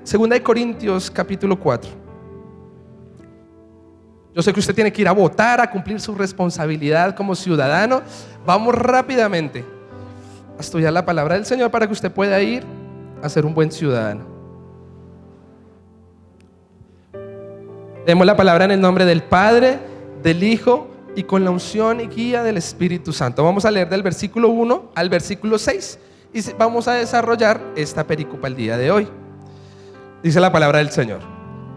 Segunda de Corintios capítulo 4. Yo sé que usted tiene que ir a votar, a cumplir su responsabilidad como ciudadano. Vamos rápidamente a estudiar la palabra del Señor para que usted pueda ir a ser un buen ciudadano. Leemos la palabra en el nombre del Padre, del Hijo y con la unción y guía del Espíritu Santo. Vamos a leer del versículo 1 al versículo 6 y vamos a desarrollar esta pericopa el día de hoy. Dice la palabra del Señor: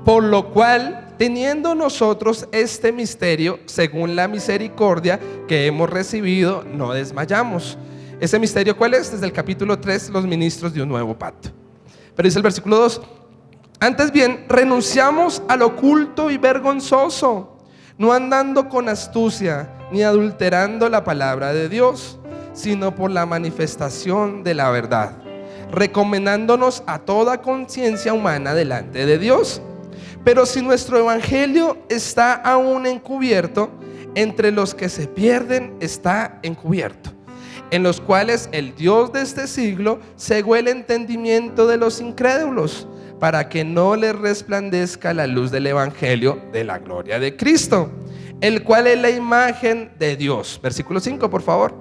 por lo cual, teniendo nosotros este misterio, según la misericordia que hemos recibido, no desmayamos. ¿Ese misterio cuál es? Desde el capítulo 3, los ministros de un nuevo pacto. Pero dice el versículo 2: antes bien, renunciamos al oculto y vergonzoso, no andando con astucia, ni adulterando la palabra de Dios, sino por la manifestación de la verdad, recomendándonos a toda conciencia humana delante de Dios. Pero si nuestro evangelio está aún encubierto, entre los que se pierden está encubierto, en los cuales el Dios de este siglo cegó el entendimiento de los incrédulos, para que no les resplandezca la luz del evangelio de la gloria de Cristo, el cual es la imagen de Dios. Versículo 5, por favor.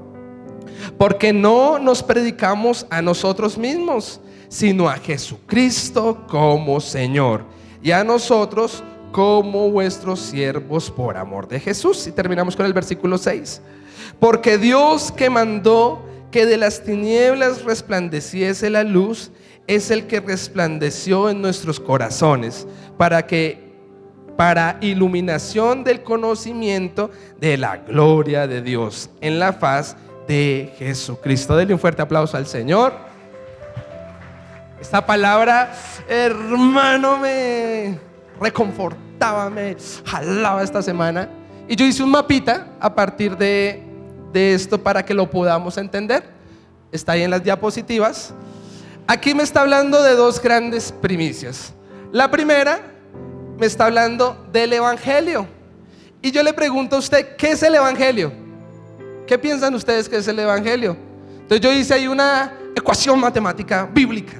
Porque no nos predicamos a nosotros mismos, sino a Jesucristo como Señor, y a nosotros como vuestros siervos por amor de Jesús. Y terminamos con el versículo 6. Porque Dios, que mandó que de las tinieblas resplandeciese la luz, es el que resplandeció en nuestros corazones para iluminación del conocimiento de la gloria de Dios en la faz de Jesucristo. Denle un fuerte aplauso al Señor. Esta palabra, hermano, me reconfortaba, me jalaba esta semana. Y yo hice un mapita a partir de esto para que lo podamos entender. Está ahí en las diapositivas. Aquí me está hablando de dos grandes primicias. La primera me está hablando del evangelio. Y yo le pregunto a usted, ¿qué es el evangelio? ¿Qué piensan ustedes que es el evangelio? Entonces yo hice ahí una ecuación matemática bíblica.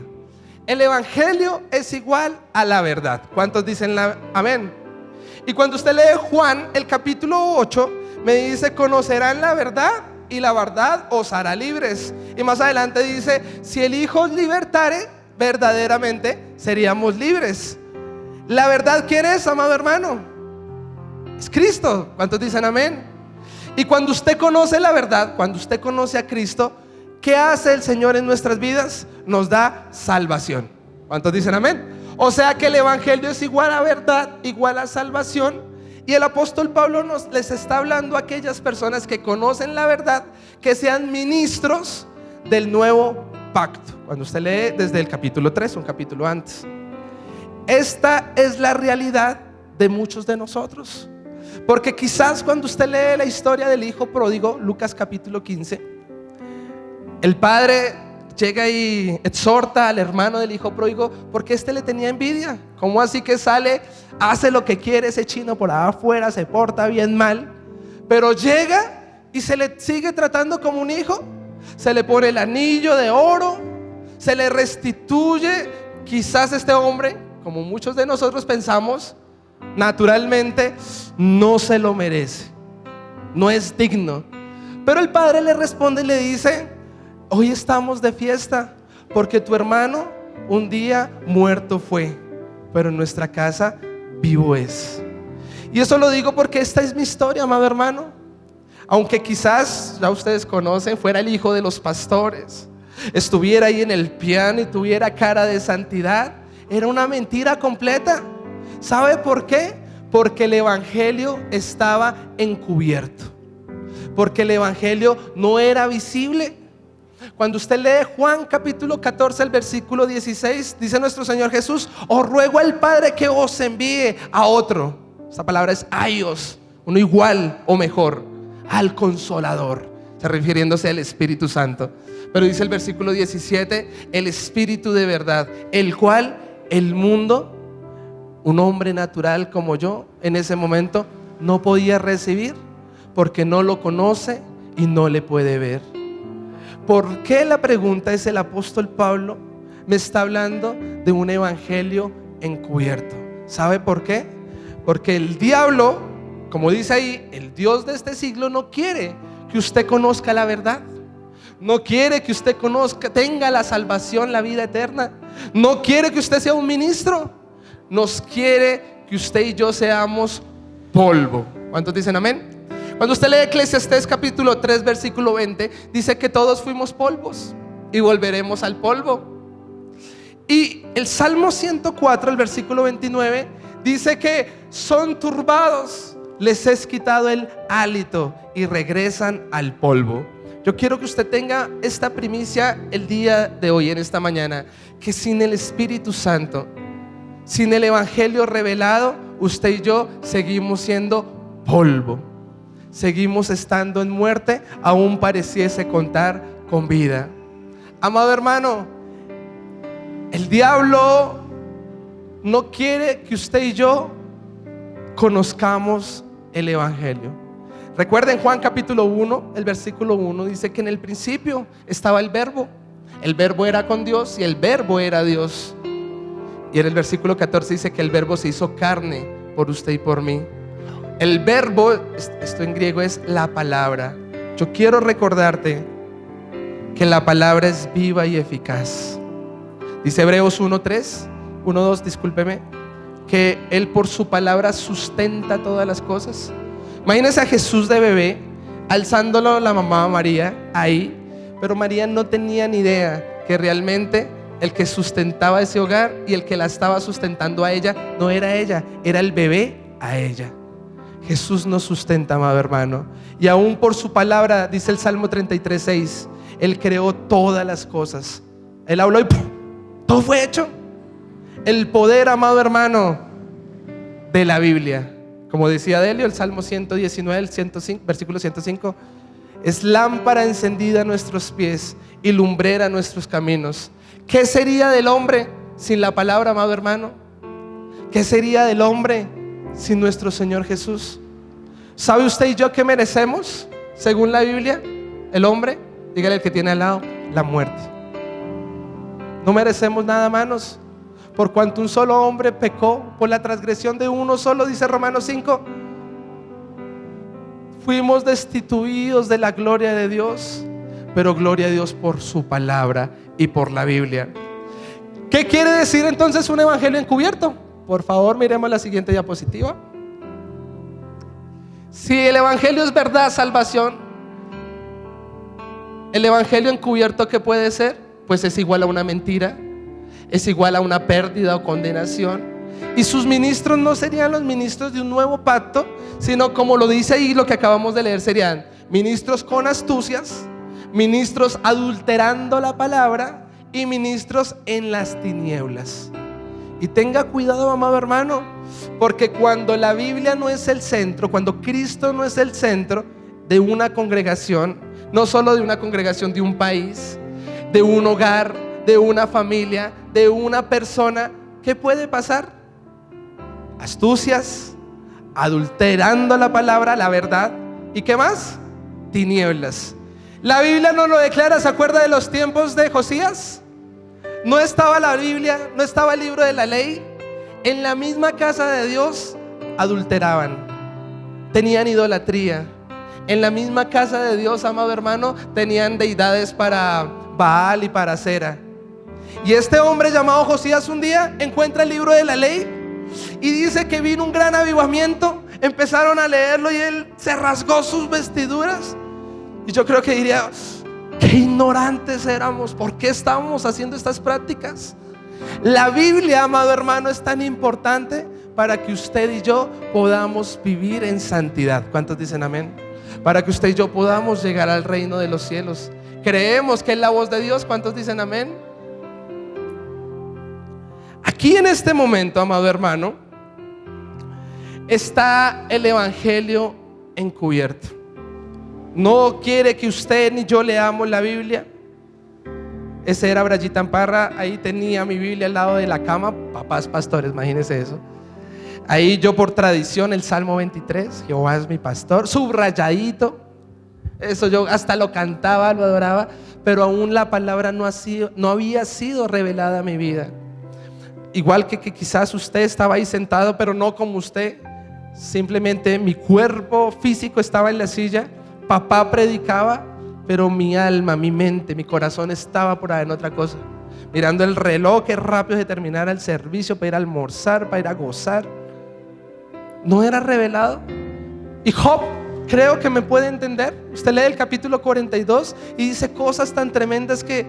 El evangelio es igual a la verdad. ¿Cuántos dicen amén? Y cuando usted lee Juan, el capítulo 8, me dice: conocerán la verdad y la verdad os hará libres. Y más adelante dice: si el Hijo os libertare, verdaderamente seríamos libres. ¿La verdad quién es, amado hermano? Es Cristo. ¿Cuántos dicen amén? Y cuando usted conoce la verdad, cuando usted conoce a Cristo, ¿qué hace el Señor en nuestras vidas? Nos da salvación. ¿Cuántos dicen amén? O sea que el evangelio es igual a verdad, igual a salvación. Y el apóstol Pablo les está hablando a aquellas personas que conocen la verdad, que sean ministros del nuevo pacto. Cuando usted lee desde el capítulo 3, un capítulo antes. Esta es la realidad de muchos de nosotros. Porque quizás cuando usted lee la historia del hijo pródigo, Lucas capítulo 15, el padre llega y exhorta al hermano del hijo pródigo porque este le tenía envidia. ¿Cómo así que sale, hace lo que quiere ese chino por allá afuera, se porta bien mal, pero llega y se le sigue tratando como un hijo? Se le pone el anillo de oro, se le restituye. Quizás este hombre, como muchos de nosotros pensamos, naturalmente no se lo merece, no es digno. Pero el padre le responde y le dice: hoy estamos de fiesta porque tu hermano un día muerto fue, pero en nuestra casa vivo es. Y eso lo digo porque esta es mi historia, amado hermano. Aunque quizás ya ustedes conocen, fuera el hijo de los pastores, estuviera ahí en el piano y tuviera cara de santidad, era una mentira completa. ¿Sabe por qué? Porque el evangelio estaba encubierto, porque el evangelio no era visible. Cuando usted lee Juan capítulo 14, el versículo 16, dice nuestro Señor Jesús: os ruego al Padre que os envíe a otro. Esta palabra es aios, uno igual o mejor, al Consolador, está refiriéndose al Espíritu Santo. Pero dice el versículo 17: el Espíritu de verdad, el cual el mundo, un hombre natural como yo, en ese momento no podía recibir, porque no lo conoce y no le puede ver. ¿Por qué? La pregunta es el apóstol Pablo me está hablando de un evangelio encubierto. ¿Sabe por qué? Porque el diablo, como dice ahí, el Dios de este siglo no quiere que usted conozca la verdad. No quiere que usted conozca, tenga la salvación, la vida eterna. No quiere que usted sea un ministro. Nos quiere que usted y yo seamos polvo. ¿Cuántos dicen amén? Cuando usted lee Eclesiastés capítulo 3 versículo 20, dice que todos fuimos polvos y volveremos al polvo. Y el Salmo 104, el versículo 29, dice que son turbados, les es quitado el hálito y regresan al polvo. Yo quiero que usted tenga esta primicia el día de hoy, en esta mañana, que sin el Espíritu Santo, sin el evangelio revelado, usted y yo seguimos siendo polvo. Seguimos estando en muerte, aún pareciese contar con vida. Amado hermano, el diablo no quiere que usted y yo conozcamos el evangelio. Recuerden Juan capítulo 1, el versículo 1 dice que en el principio estaba el verbo era con Dios y el verbo era Dios. Y en el versículo 14 dice que el verbo se hizo carne por usted y por mí. El verbo, esto en griego es la palabra. Yo quiero recordarte que la palabra es viva y eficaz. Dice Hebreos 1:2, discúlpeme, que Él por su palabra sustenta todas las cosas. Imagínense a Jesús de bebé, alzándolo la mamá María ahí, pero María no tenía ni idea que realmente el que sustentaba ese hogar y el que la estaba sustentando a ella no era ella, era el bebé a ella. Jesús nos sustenta, amado hermano, y aún por su palabra, dice el Salmo 33:6, Él creó todas las cosas. Él habló y ¡pum!, todo fue hecho. El poder, amado hermano, de la Biblia, como decía Delio, el Salmo 119, el 105, versículo 105, es lámpara encendida a nuestros pies y lumbrera a nuestros caminos. ¿Qué sería del hombre sin la palabra, amado hermano? ¿Qué sería del hombre sin nuestro Señor Jesús? ¿Sabe usted y yo qué merecemos según la Biblia? El hombre, dígale al que tiene al lado, la muerte. No merecemos nada, hermanos, por cuanto un solo hombre pecó por la transgresión de uno solo, dice Romanos 5. Fuimos destituidos de la gloria de Dios, pero gloria a Dios por su palabra y por la Biblia. ¿Qué quiere decir entonces un evangelio encubierto? Por favor, miremos la siguiente diapositiva. Si el evangelio es verdad, salvación, el evangelio encubierto, ¿qué puede ser? Pues es igual a una mentira, es igual a una pérdida o condenación. Y sus ministros no serían los ministros de un nuevo pacto, sino como lo dice ahí, lo que acabamos de leer, serían ministros con astucias, ministros adulterando la palabra y ministros en las tinieblas. Y tenga cuidado, amado hermano, porque cuando la Biblia no es el centro, cuando Cristo no es el centro de una congregación, no solo de una congregación, de un país, de un hogar, de una familia, de una persona, ¿qué puede pasar? Astucias, adulterando la palabra, la verdad. ¿Y qué más? Tinieblas. La Biblia nos lo declara. ¿Se acuerda de los tiempos de Josías? No estaba la Biblia, no estaba el libro de la ley. En la misma casa de Dios adulteraban, tenían idolatría. En la misma casa de Dios, amado hermano, tenían deidades para Baal y para Acera. Y este hombre llamado Josías un día encuentra el libro de la ley y dice que vino un gran avivamiento. Empezaron a leerlo y él se rasgó sus vestiduras. Y yo creo que diría: qué ignorantes éramos, ¿por qué estábamos haciendo estas prácticas? La Biblia, amado hermano, es tan importante para que usted y yo podamos vivir en santidad. ¿Cuántos dicen amén? Para que usted y yo podamos llegar al reino de los cielos. Creemos que es la voz de Dios. ¿Cuántos dicen amén? Aquí en este momento, amado hermano, está el evangelio encubierto. No quiere que usted ni yo leamos la Biblia. Ese era Brayita Parra. Ahí tenía mi Biblia al lado de la cama. Papás pastores, imagínense eso. Ahí yo por tradición el Salmo 23, Jehová es mi pastor, subrayadito. Eso yo hasta lo cantaba, lo adoraba. pero aún la palabra no había sido revelada a mi vida. Igual que quizás usted estaba ahí sentado, pero no como usted. Simplemente mi cuerpo físico estaba en la silla, papá predicaba, pero mi alma, mi mente, mi corazón estaba por ahí en otra cosa, mirando el reloj, que rápido se terminara el servicio para ir a almorzar, para ir a gozar. No era revelado. Y Job, creo que me puede entender. Usted lee el capítulo 42 y dice cosas tan tremendas que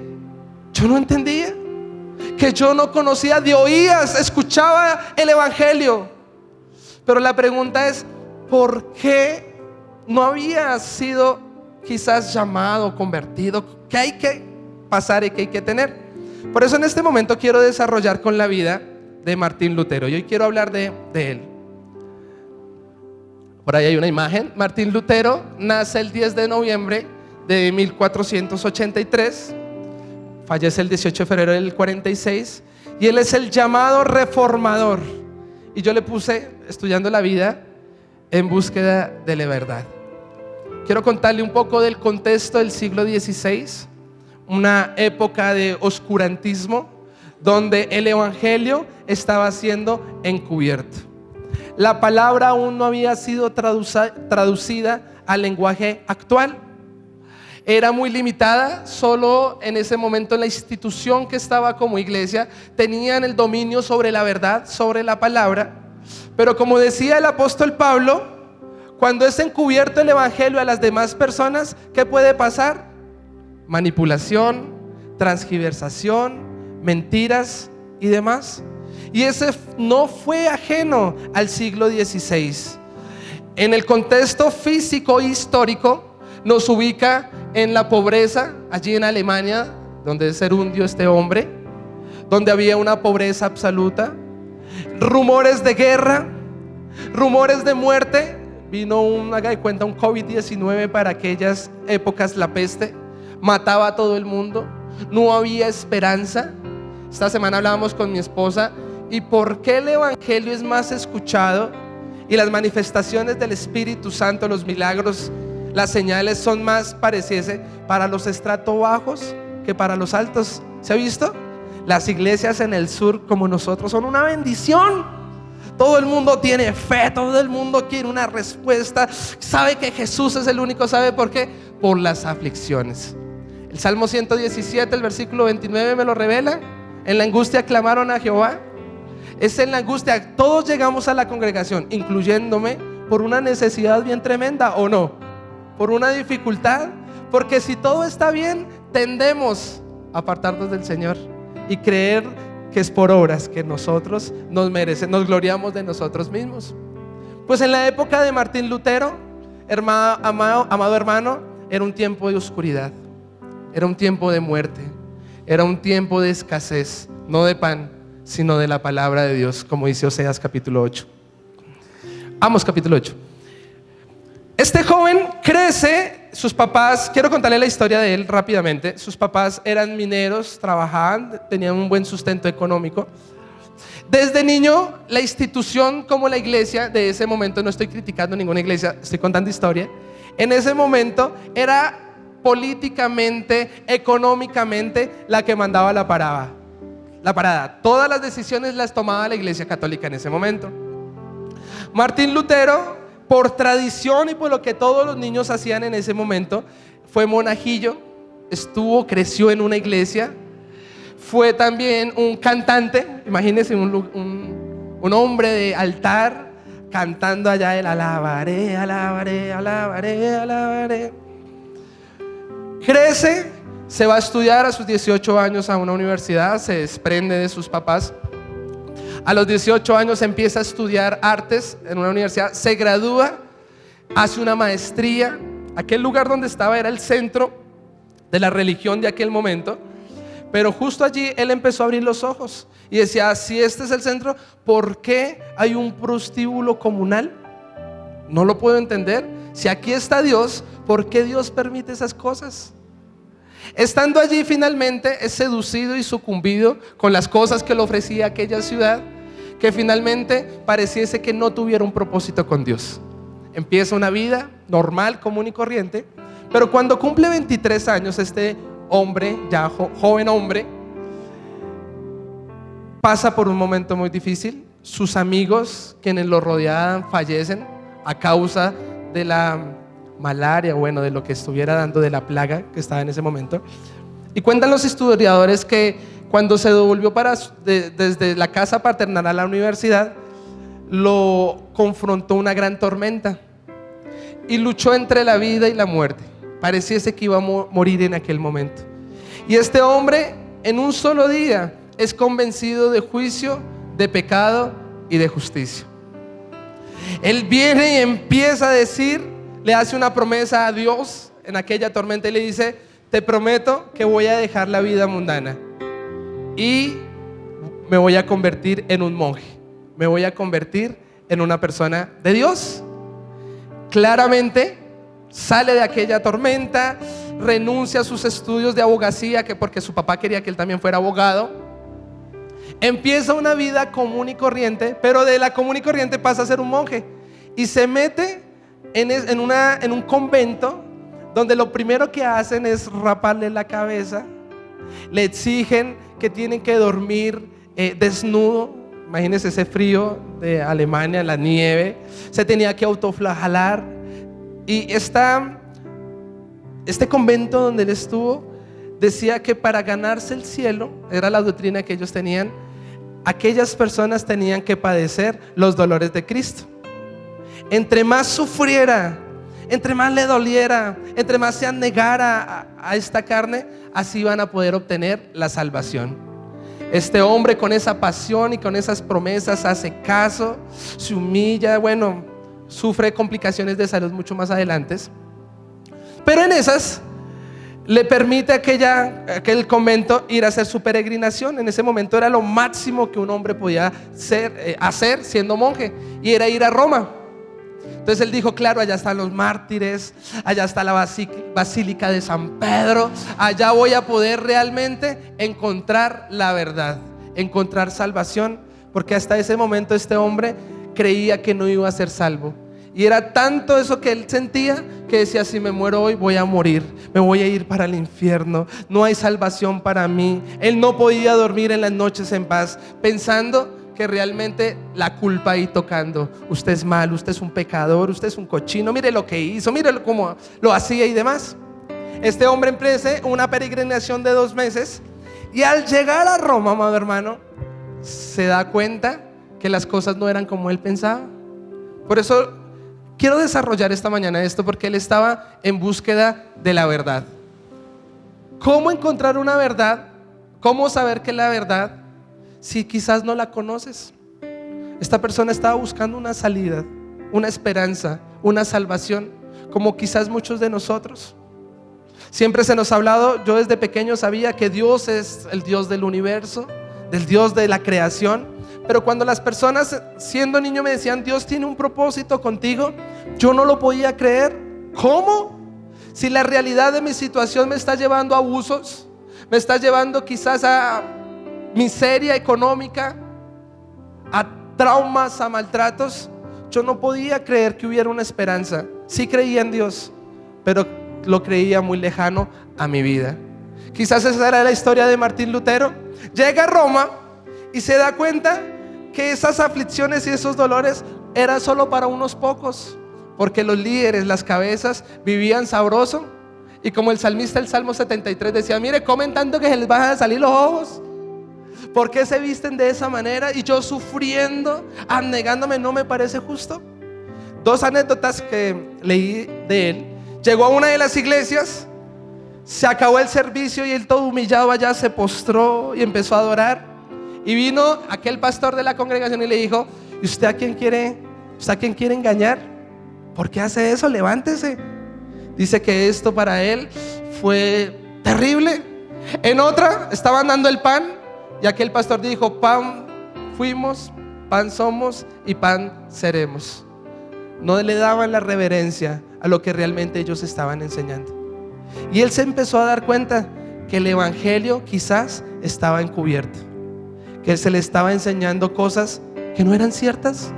yo no entendía, que yo no conocía. De oídas escuchaba el evangelio, pero la pregunta es, ¿por qué no había sido quizás llamado, convertido? ¿Qué hay que pasar y qué hay que tener? Por eso en este momento quiero desarrollar con la vida de Martín Lutero, y hoy quiero hablar de él. Por ahí hay una imagen. Martín Lutero nace el 10 de noviembre de 1483, fallece el 18 de febrero del 46, y él es el llamado reformador. Y yo le puse, estudiando la vida en búsqueda de la verdad. Quiero contarle un poco del contexto del siglo XVI, una época de oscurantismo donde el evangelio estaba siendo encubierto. La palabra aún no había sido traducida al lenguaje actual. Era muy limitada. Solo en ese momento la institución que estaba como iglesia tenían el dominio sobre la verdad, sobre la palabra. Pero como decía el apóstol Pablo, cuando es encubierto el evangelio a las demás personas, ¿qué puede pasar? Manipulación, transgiversación, mentiras y demás. Y ese no fue ajeno al siglo XVI. En el contexto físico e histórico nos ubica en la pobreza, allí en Alemania, donde serundió este hombre, donde había una pobreza absoluta, rumores de guerra, rumores de muerte. Vino haga de cuenta, un COVID-19 para aquellas épocas, la peste, mataba a todo el mundo, no había esperanza. Esta semana hablábamos con mi esposa, ¿y por qué el evangelio es más escuchado y las manifestaciones del Espíritu Santo, los milagros, las señales son más, pareciese, para los estratos bajos que para los altos? ¿Se ha visto? Las iglesias en el sur como nosotros son una bendición. Todo el mundo tiene fe, todo el mundo quiere una respuesta, sabe que Jesús es el único. ¿Sabe por qué? Por las aflicciones. El Salmo 117, el versículo 29 me lo revela. En la angustia clamaron a Jehová. Es en la angustia. Todos llegamos a la congregación, incluyéndome, por una necesidad bien tremenda, ¿o no? Por una dificultad. Porque si todo está bien, tendemos a apartarnos del Señor y creer que es por obras que nosotros nos merecemos, nos gloriamos de nosotros mismos. Pues en la época de Martín Lutero, amado hermano, era un tiempo de oscuridad, era un tiempo de muerte, era un tiempo de escasez, no de pan, sino de la palabra de Dios, como dice Oseas capítulo 8. Amos capítulo 8. Este joven crece, sus papás, quiero contarle la historia de él rápidamente. Sus papás eran mineros, trabajaban, tenían un buen sustento económico. Desde niño, la institución como la iglesia de ese momento, no estoy criticando ninguna iglesia, estoy contando historia. En ese momento era políticamente, económicamente, la que mandaba la parada. Todas las decisiones las tomaba la iglesia católica en ese momento. Martín Lutero, por tradición y por lo que todos los niños hacían en ese momento, fue monajillo, creció en una iglesia, fue también un cantante. Imagínense un hombre de altar cantando allá el alabaré, alabaré, alabaré, alabaré. Crece, se va a estudiar a sus 18 años a una universidad, se desprende de sus papás. A los 18 años empieza a estudiar artes en una universidad, se gradúa, hace una maestría. Aquel lugar donde estaba era el centro de la religión de aquel momento, pero justo allí él empezó a abrir los ojos y decía: si este es el centro, ¿por qué hay un prostíbulo comunal? No lo puedo entender. Si aquí está Dios, ¿por qué Dios permite esas cosas? Estando allí, finalmente es seducido y sucumbido con las cosas que le ofrecía aquella ciudad, que finalmente pareciese que no tuviera un propósito con Dios. Empieza una vida normal, común y corriente, pero cuando cumple 23 años, este hombre, ya joven hombre, pasa por un momento muy difícil. Sus amigos, quienes lo rodeaban, fallecen a causa de la malaria, bueno, de lo que estuviera dando, de la plaga que estaba en ese momento. Y cuentan los historiadores que cuando se devolvió desde la casa paternal a la universidad, lo confrontó una gran tormenta y luchó entre la vida y la muerte. Pareciese que iba a morir en aquel momento. Y este hombre en un solo día es convencido de juicio, de pecado y de justicia. Él viene y empieza a decir, le hace una promesa a Dios en aquella tormenta y le dice: te prometo que voy a dejar la vida mundana y me voy a convertir en un monje, me voy a convertir en una persona de Dios. Claramente sale de aquella tormenta, renuncia a sus estudios de abogacía, porque su papá quería que él también fuera abogado. Empieza una vida común y corriente, pero de la común y corriente pasa a ser un monje y se mete en un convento donde lo primero que hacen es raparle la cabeza, le exigen que tienen que dormir desnudo. Imagínense ese frío de Alemania, la nieve, se tenía que autoflagelar. Y este convento donde él estuvo decía que para ganarse el cielo, era la doctrina que ellos tenían, aquellas personas tenían que padecer los dolores de Cristo. Entre más sufriera, entre más le doliera, entre más se anegara a esta carne, así van a poder obtener la salvación. Este hombre, con esa pasión y con esas promesas, hace caso, se humilla, bueno, sufre complicaciones de salud mucho más adelante, pero en esas le permite aquel convento ir a hacer su peregrinación. En ese momento era lo máximo que un hombre podía hacer siendo monje, y era ir a Roma. Entonces él dijo: claro, allá están los mártires, allá está la Basílica de San Pedro, allá voy a poder realmente encontrar la verdad, encontrar salvación, porque hasta ese momento este hombre creía que no iba a ser salvo. Y era tanto eso que él sentía que decía: si me muero hoy voy a morir, me voy a ir para el infierno, no hay salvación para mí. Él no podía dormir en las noches en paz, pensando que realmente la culpa ahí tocando: usted es malo, usted es un pecador, usted es un cochino, mire lo que hizo, mire cómo lo hacía y demás. Este hombre empresa una peregrinación de 2 meses, y al llegar a Roma, amado hermano, se da cuenta que las cosas no eran como él pensaba. Por eso quiero desarrollar esta mañana esto, porque él estaba en búsqueda de la verdad. ¿Cómo encontrar una verdad? ¿Cómo saber que es la verdad si quizás no la conoces? Esta persona estaba buscando una salida, una esperanza, una salvación, como quizás muchos de nosotros. Siempre se nos ha hablado, yo desde pequeño sabía que Dios es el Dios del universo, del Dios de la creación. Pero cuando las personas siendo niño me decían: Dios tiene un propósito contigo, yo no lo podía creer. ¿Cómo? Si la realidad de mi situación me está llevando a abusos, me está llevando quizás a miseria económica, a traumas, a maltratos, yo no podía creer que hubiera una esperanza. Sí creía en Dios, pero lo creía muy lejano a mi vida. Quizás esa era la historia de Martín Lutero. Llega a Roma y se da cuenta que esas aflicciones y esos dolores eran solo para unos pocos, porque los líderes, las cabezas, vivían sabroso. Y como el salmista, el Salmo 73 decía: mire, comen tanto que se les van a salir los ojos. ¿Por qué se visten de esa manera? Y yo sufriendo, abnegándome, ¿no me parece justo? 2 anécdotas que leí de él. Llegó a una de las iglesias, se acabó el servicio y él, todo humillado allá, se postró y empezó a adorar. Y vino aquel pastor de la congregación y le dijo: ¿y usted a quién quiere engañar? ¿Por qué hace eso? Levántese. Dice que esto para él fue terrible. En otra, estaban dando el pan y aquel pastor dijo: pan fuimos, pan somos y pan seremos. No le daban la reverencia a lo que realmente ellos estaban enseñando. Y él se empezó a dar cuenta que el evangelio quizás estaba encubierto, que se le estaba enseñando cosas que no eran ciertas,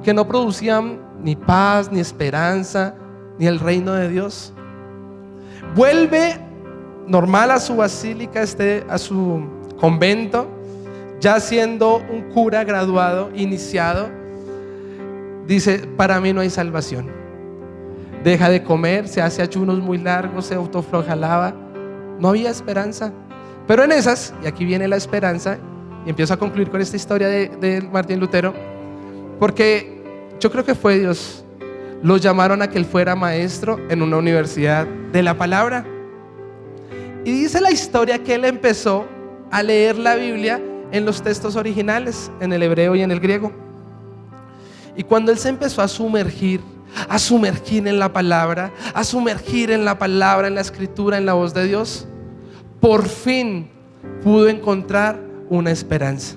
que no producían ni paz, ni esperanza, ni el reino de Dios. Vuelve normal a su basílica, a su convento, ya siendo un cura graduado, iniciado, dice: para mí no hay salvación. Deja de comer, se hace ayunos muy largos, se autoflagelaba. No había esperanza. Pero en esas, y aquí viene la esperanza, y empiezo a concluir con esta historia de Martín Lutero, porque yo creo que fue Dios. Lo llamaron a que él fuera maestro en una universidad de la palabra. Y dice la historia que él empezó a leer la Biblia en los textos originales, en el hebreo y en el griego. Y cuando él se empezó a sumergir en la palabra, en la escritura, en la voz de Dios, por fin pudo encontrar una esperanza.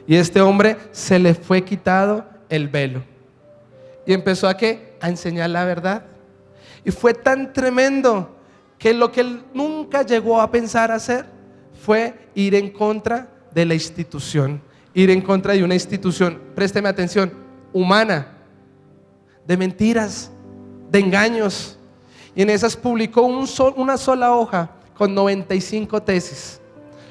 Y este hombre se le fue quitado el velo y empezó a enseñar la verdad. Y fue tan tremendo que lo que él nunca llegó a pensar hacer fue ir en contra de la institución, ir en contra de una institución, présteme atención, humana, de mentiras, de engaños. Y en esas publicó una sola hoja con 95 tesis,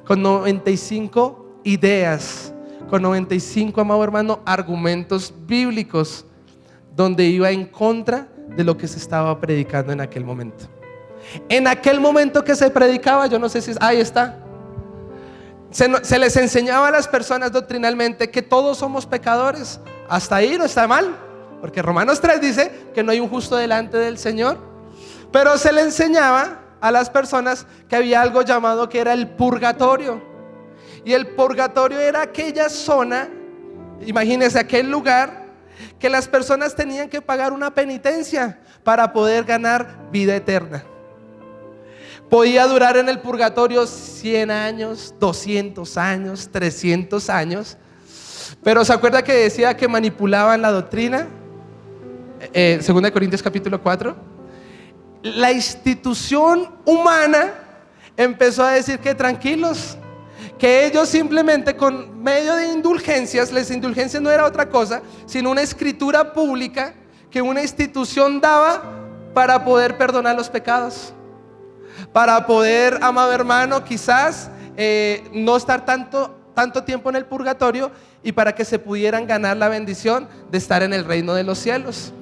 con 95 ideas, con 95, amado hermano, argumentos bíblicos, donde iba en contra de lo que se estaba predicando en aquel momento. En aquel momento que se predicaba, yo no sé si ahí está, se les enseñaba a las personas doctrinalmente que todos somos pecadores. Hasta ahí no está mal, porque Romanos 3 dice que no hay un justo delante del Señor. Pero se le enseñaba a las personas que había algo llamado que era el purgatorio. Y el purgatorio era aquella zona, imagínense, aquel lugar que las personas tenían que pagar una penitencia para poder ganar vida eterna. Podía durar en el purgatorio 100 años, 200 años, 300 años. Pero ¿se acuerda que decía que manipulaban la doctrina? 2 Corintios capítulo 4. La institución humana empezó a decir que tranquilos, que ellos simplemente con medio de indulgencias, las indulgencias no era otra cosa sino una escritura pública que una institución daba para poder perdonar los pecados, para poder, amado hermano, quizás no estar tanto tiempo en el purgatorio, y para que se pudieran ganar la bendición de estar en el reino de los cielos.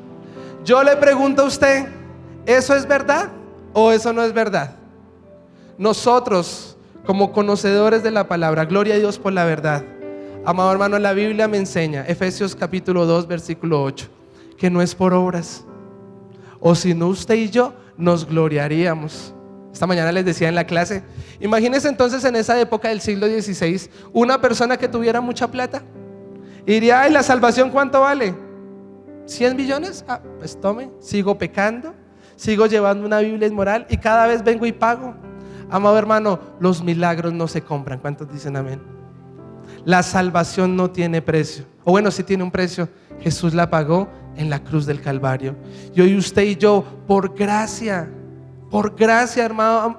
Yo le pregunto a usted, ¿eso es verdad o eso no es verdad? Nosotros, como conocedores de la palabra, gloria a Dios por la verdad. Amado hermano, la Biblia me enseña, Efesios capítulo 2 versículo 8, que no es por obras, o si no, usted y yo nos gloriaríamos. Esta mañana les decía en la clase, imagínense entonces en esa época del siglo XVI, una persona que tuviera mucha plata y diría: ay, la salvación, ¿cuánto vale? ¿100 millones? Pues tome, sigo pecando, sigo llevando una Biblia inmoral y cada vez vengo y pago. Amado hermano, los milagros no se compran. ¿Cuántos dicen amén? La salvación no tiene precio, o bueno, sí tiene un precio. Jesús la pagó en la cruz del Calvario. Y hoy usted y yo, por gracia,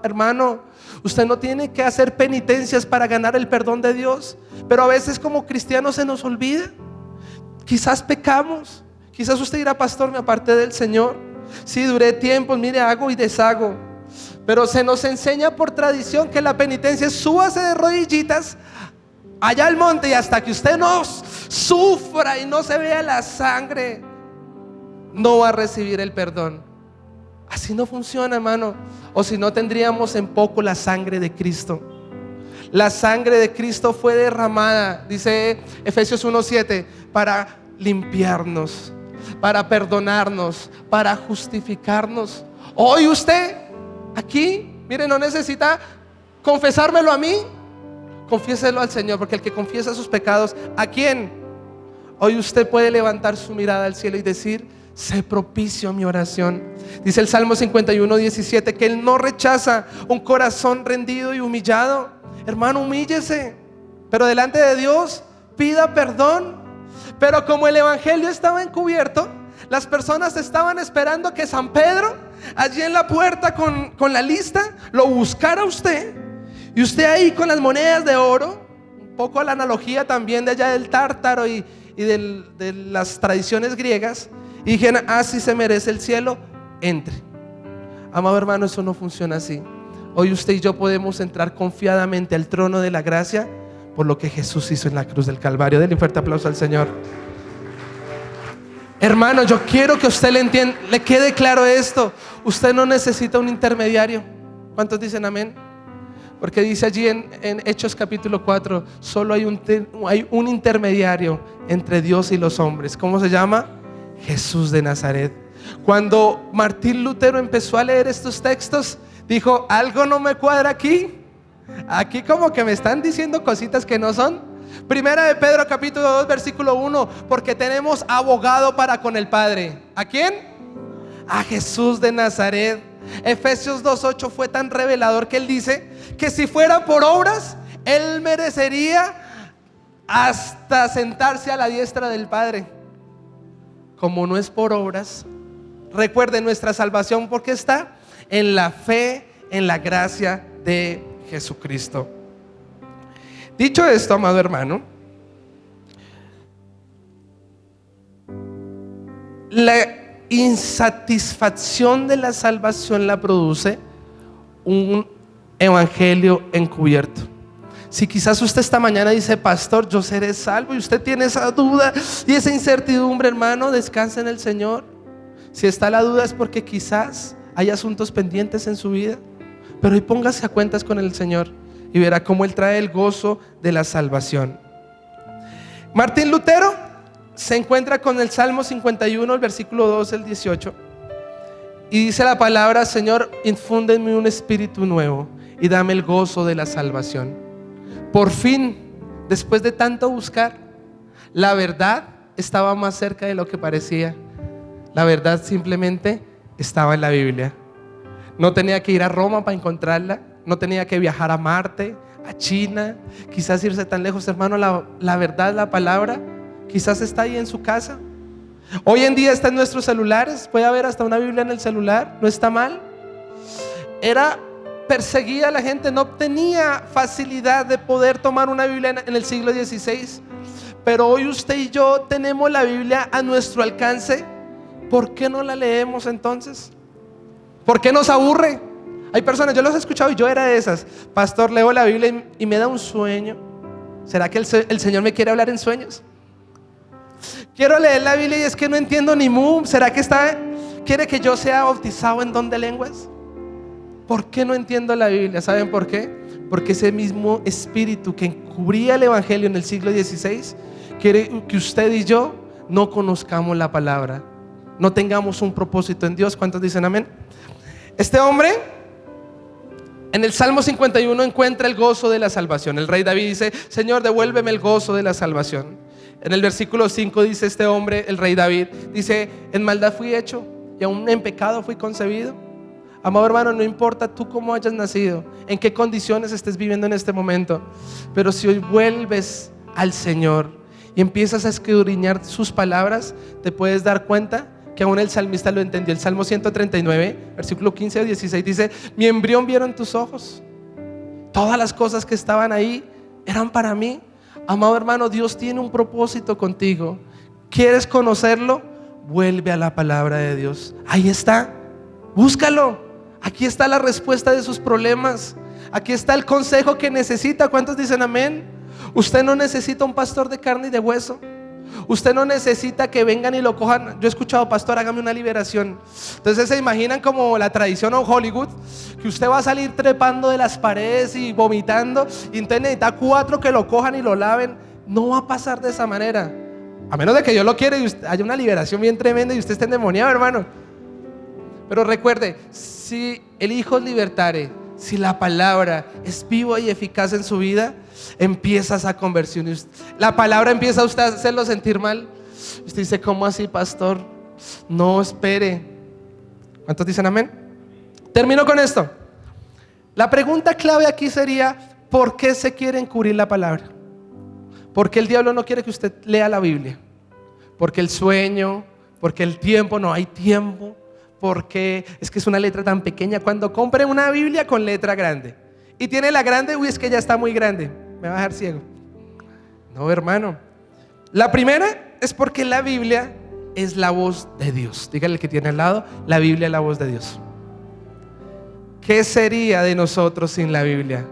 hermano, usted no tiene que hacer penitencias para ganar el perdón de Dios. Pero a veces como cristianos se nos olvida. Quizás pecamos. Quizás usted dirá: pastor, me aparté del Señor. Sí, duré tiempos, mire, hago y deshago. Pero se nos enseña por tradición que la penitencia es: súbase de rodillitas allá al monte, y hasta que usted no sufra y no se vea la sangre, no va a recibir el perdón. Así no funciona, hermano. O si no, tendríamos en poco la sangre de Cristo. La sangre de Cristo fue derramada, dice Efesios 1:7, para limpiarnos, para perdonarnos, para justificarnos. Hoy usted aquí, mire, no necesita confesármelo a mí, confiéselo al Señor, porque el que confiesa sus pecados, ¿a quién? Hoy usted puede levantar su mirada al cielo y decir: sé propicio a mi oración. Dice el Salmo 51:17 que Él no rechaza un corazón rendido y humillado. Hermano, humíllese, pero delante de Dios pida perdón. Pero como el evangelio estaba encubierto, las personas estaban esperando que San Pedro, allí en la puerta con la lista, lo buscara a usted. Y usted ahí con las monedas de oro, un poco a la analogía también de allá del Tártaro y de las tradiciones griegas, y dijeron: así se merece el cielo, entre. Amado hermano, eso no funciona así. hoy usted y yo podemos entrar confiadamente al trono de la gracia por lo que Jesús hizo en la cruz del Calvario. Denle un fuerte aplauso al Señor. Hermano, yo quiero que a usted le quede claro esto. Usted no necesita un intermediario. ¿Cuántos dicen amén? Porque dice allí en Hechos capítulo 4, solo hay un intermediario entre Dios y los hombres. ¿Cómo se llama? Jesús de Nazaret. Cuando Martín Lutero empezó a leer estos textos, dijo: algo no me cuadra aquí. Aquí como que me están diciendo cositas que no son. Primera de Pedro capítulo 2 versículo 1, porque tenemos abogado para con el Padre. ¿A quién? A Jesús de Nazaret. Efesios 2:8 fue tan revelador que él dice que si fuera por obras, él merecería hasta sentarse a la diestra del Padre. Como no es por obras, recuerden, nuestra salvación, ¿por qué está? En la fe, en la gracia de Jesucristo. Dicho esto, amado hermano, la insatisfacción de la salvación la produce un evangelio encubierto. Si quizás usted esta mañana dice: pastor, yo seré salvo, y usted tiene esa duda y esa incertidumbre, hermano, descanse en el Señor. Si está la duda es porque quizás hay asuntos pendientes en su vida, pero hoy póngase a cuentas con el Señor y verá cómo Él trae el gozo de la salvación. Martín Lutero se encuentra con el Salmo 51, el versículo 2 al 18, y dice la palabra: Señor, infúndeme un espíritu nuevo y dame el gozo de la salvación. Por fin, después de tanto buscar, la verdad estaba más cerca de lo que parecía. La verdad simplemente estaba en la Biblia. No tenía que ir a Roma para encontrarla. No tenía que viajar a Marte, a China, quizás irse tan lejos, hermano. La verdad, la palabra, quizás está ahí en su casa. Hoy en día está en nuestros celulares. Puede haber hasta una Biblia en el celular. No está mal. Perseguía a la gente, no tenía facilidad de poder tomar una Biblia en el siglo XVI. Pero hoy usted y yo tenemos la Biblia a nuestro alcance. ¿Por qué no la leemos entonces? ¿Por qué nos aburre? Hay personas, yo los he escuchado y yo era de esas: pastor, leo la Biblia y me da un sueño. ¿Será que el Señor me quiere hablar en sueños? Quiero leer la Biblia y es que no entiendo ni mu. ¿Será que quiere que yo sea bautizado en don de lenguas? ¿Por qué no entiendo la Biblia? ¿Saben por qué? Porque ese mismo espíritu que encubría el evangelio en el siglo XVI quiere que usted y yo no conozcamos la palabra, no tengamos un propósito en Dios. ¿Cuántos dicen amén? Este hombre en el Salmo 51 encuentra el gozo de la salvación. El rey David dice: Señor, devuélveme el gozo de la salvación. En el versículo 5 dice este hombre, el rey David, dice: en maldad fui hecho y aún en pecado fui concebido. Amado hermano, no importa tú cómo hayas nacido, en qué condiciones estés viviendo en este momento, pero si hoy vuelves al Señor y empiezas a escudriñar sus palabras, te puedes dar cuenta que aún el salmista lo entendió. El Salmo 139, versículo 15 a 16 dice: mi embrión vieron tus ojos. Todas las cosas que estaban ahí eran para mí. Amado hermano, Dios tiene un propósito contigo. ¿Quieres conocerlo? Vuelve a la palabra de Dios. Ahí está, búscalo. Aquí está la respuesta de sus problemas. Aquí está el consejo que necesita. ¿Cuántos dicen amén? Usted no necesita un pastor de carne y de hueso. Usted no necesita que vengan y lo cojan. Yo he escuchado: pastor, hágame una liberación. Entonces se imaginan como la tradición en Hollywood, que usted va a salir trepando de las paredes y vomitando, y entonces necesita 4 que lo cojan y lo laven. No va a pasar de esa manera, a menos de que Dios lo quiera y haya una liberación bien tremenda y usted esté endemoniado, hermano. Pero recuerde, si el Hijo os libertare, si la palabra es viva y eficaz en su vida, empieza esa conversión. La palabra empieza a usted a hacerlo sentir mal. Usted dice: ¿cómo así, pastor? No, espere. ¿Cuántos dicen amén? Termino con esto. La pregunta clave aquí sería: ¿por qué se quiere encubrir la palabra? Porque el diablo no quiere que usted lea la Biblia. Porque el sueño, porque el tiempo, no hay tiempo. Porque es que es una letra tan pequeña. Cuando compre una Biblia con letra grande y tiene la grande, uy, es que ya está muy grande, me va a dejar ciego. No, hermano. La primera es porque la Biblia es la voz de Dios. Dígale al que tiene al lado: la Biblia es la voz de Dios. ¿qué sería de nosotros sin la Biblia?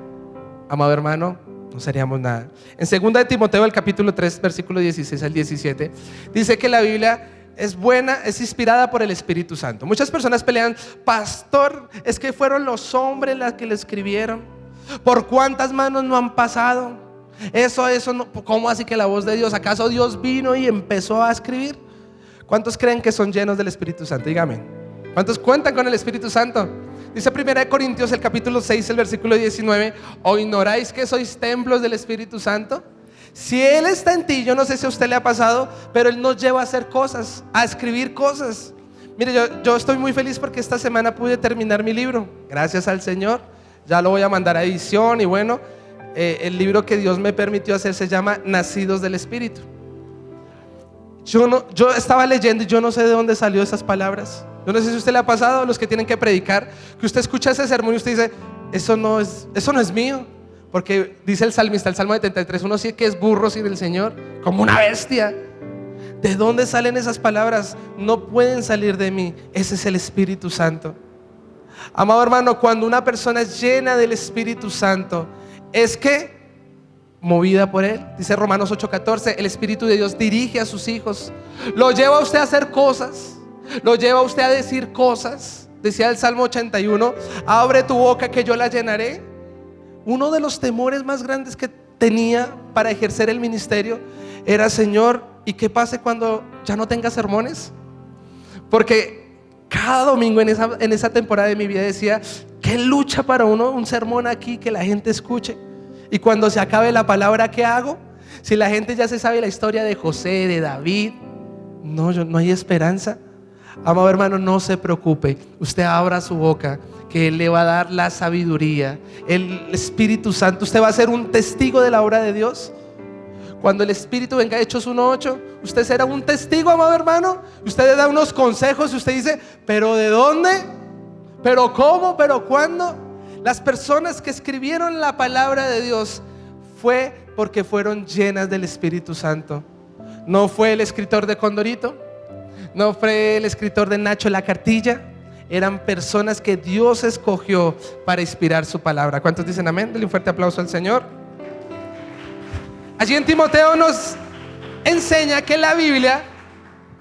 Amado hermano, no seríamos nada. En 2 de Timoteo, el capítulo 3, versículo 16 al 17, dice que la Biblia es buena, es inspirada por el Espíritu Santo. Muchas personas pelean: pastor, es que fueron los hombres las que le escribieron. ¿Por cuántas manos no han pasado? Eso no, ¿cómo así que la voz de Dios? ¿Acaso Dios vino y empezó a escribir? ¿Cuántos creen que son llenos del Espíritu Santo? Dígame. ¿Cuántos cuentan con el Espíritu Santo? Dice 1 Corintios, el capítulo 6, el versículo 19: ¿o ignoráis que sois templos del Espíritu Santo? Si Él está en ti, yo no sé si a usted le ha pasado, pero Él nos lleva a hacer cosas, a escribir cosas. Mire, yo estoy muy feliz porque esta semana pude terminar mi libro, gracias al Señor. Ya lo voy a mandar a edición y bueno, el libro que Dios me permitió hacer se llama Nacidos del Espíritu. Yo estaba leyendo y yo no sé de dónde salió esas palabras. Yo no sé si a usted le ha pasado, los que tienen que predicar, que usted escucha ese sermón y usted dice: eso no es mío. Porque dice el salmista, el Salmo 73, uno sí que es burro sin el Señor, como una bestia. ¿De dónde salen esas palabras? No pueden salir de mí. Ese es el Espíritu Santo. Amado hermano, cuando una persona es llena del Espíritu Santo, es que movida por Él. Dice Romanos 8:14, el Espíritu de Dios dirige a sus hijos, lo lleva a usted a hacer cosas, lo lleva a usted a decir cosas. Decía el Salmo 81, abre tu boca que yo la llenaré. Uno de los temores más grandes que tenía para ejercer el ministerio era: Señor, ¿y qué pase cuando ya no tenga sermones? Porque cada domingo en esa temporada de mi vida decía: qué lucha para uno un sermón aquí que la gente escuche. Y cuando se acabe la palabra, ¿qué hago? Si la gente ya se sabe la historia de José, de David, no hay esperanza. Amado hermano, no se preocupe, usted abra su boca, que Él le va a dar la sabiduría, el Espíritu Santo. Usted va a ser un testigo de la obra de Dios. Cuando el Espíritu venga, Hechos 1:8, usted será un testigo, amado hermano. Usted le da unos consejos y usted dice: ¿pero de dónde? ¿Pero cómo? ¿Pero cuándo? Las personas que escribieron la palabra de Dios fue porque fueron llenas del Espíritu Santo. No fue el escritor de Condorito, no fue el escritor de Nacho la Cartilla. Eran personas que Dios escogió para inspirar su palabra. ¿Cuántos dicen amén? Denle un fuerte aplauso al Señor. Allí en Timoteo nos enseña que la Biblia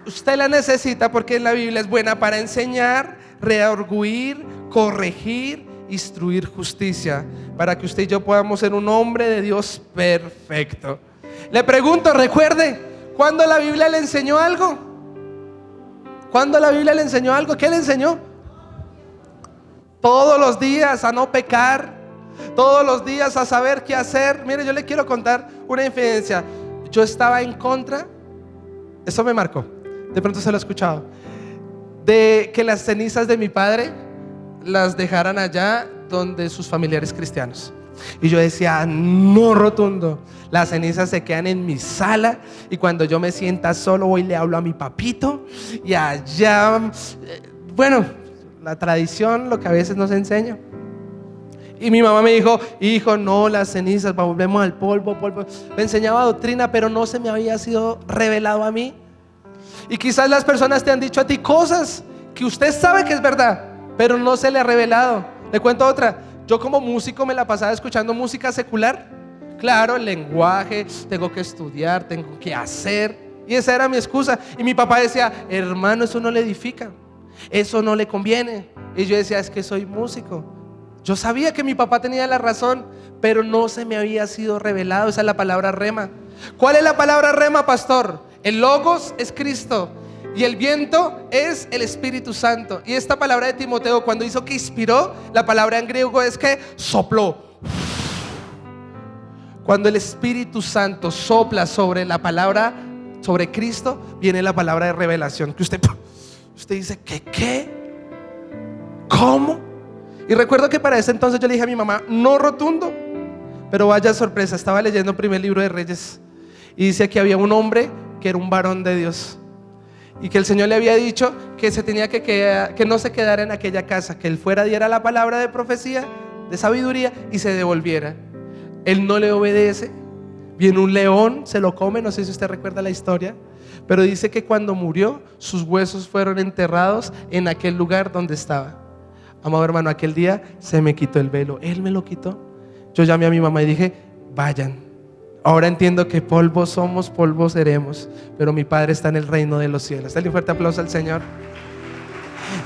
usted la necesita, porque la Biblia es buena para enseñar, redarguir, corregir, instruir justicia, para que usted y yo podamos ser un hombre de Dios perfecto. Le pregunto, recuerde, ¿cuándo la Biblia le enseñó algo? ¿Cuándo la Biblia le enseñó algo? ¿Qué le enseñó? Todos los días a no pecar, todos los días a saber qué hacer. Mire, yo le quiero contar una infidencia. Yo estaba en contra, eso me marcó, de pronto se lo he escuchado, de que las cenizas de mi padre las dejaran allá donde sus familiares cristianos. Y yo decía: no, rotundo, las cenizas se quedan en mi sala, y cuando yo me sienta solo voy y le hablo a mi papito, y allá, bueno, la tradición, lo que a veces nos enseña. Y mi mamá me dijo: hijo, no, las cenizas, volvemos al polvo. Me enseñaba doctrina, pero no se me había sido revelado a mí. Y quizás las personas te han dicho a ti cosas que usted sabe que es verdad, pero no se le ha revelado. Le cuento otra. Yo como músico me la pasaba escuchando música secular. Claro, el lenguaje, tengo que estudiar, tengo que hacer, y esa era mi excusa. Y mi papá decía: hermano, eso no le edifica, eso no le conviene. Y yo decía: es que soy músico. Yo sabía que mi papá tenía la razón, pero no se me había sido revelado. Esa es la palabra rema. ¿Cuál es la palabra rema, pastor? El logos es Cristo y el viento es el Espíritu Santo. Y esta palabra de Timoteo, cuando hizo que inspiró, la palabra en griego es que sopló. Cuando el Espíritu Santo sopla sobre la palabra, sobre Cristo, viene la palabra de revelación, que usted dice: ¿qué? ¿Cómo? Y recuerdo que para ese entonces yo le dije a mi mamá: no, rotundo. Pero vaya sorpresa, estaba leyendo el primer libro de Reyes y dice que había un hombre que era un varón de Dios, y que el Señor le había dicho que se tenía que no se quedara en aquella casa, que él fuera, diera la palabra de profecía, de sabiduría, y se devolviera. Él no le obedece, viene un león, se lo come. No sé si usted recuerda la historia, pero dice que cuando murió, sus huesos fueron enterrados en aquel lugar donde estaba. Amado hermano, aquel día se me quitó el velo. Él me lo quitó. Yo llamé a mi mamá y dije, vayan. Ahora entiendo que polvo somos, polvo seremos, pero mi Padre está en el reino de los cielos. Dale un fuerte aplauso al Señor.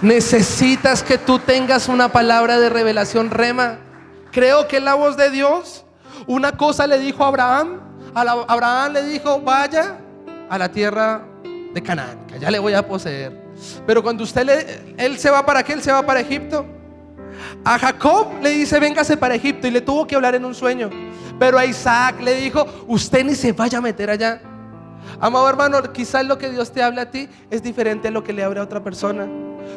Necesitas que tú tengas una palabra de revelación rema. Creo que es la voz de Dios. Una cosa le dijo a Abraham. Abraham le dijo, vaya a la tierra de Canaán, que allá le voy a poseer. Pero cuando él se va, ¿para qué? Él se va para Egipto. A Jacob le dice, véngase para Egipto, y le tuvo que hablar en un sueño. Pero a Isaac le dijo, usted ni se vaya a meter allá. Amado hermano, quizás lo que Dios te habla a ti es diferente a lo que le habla a otra persona.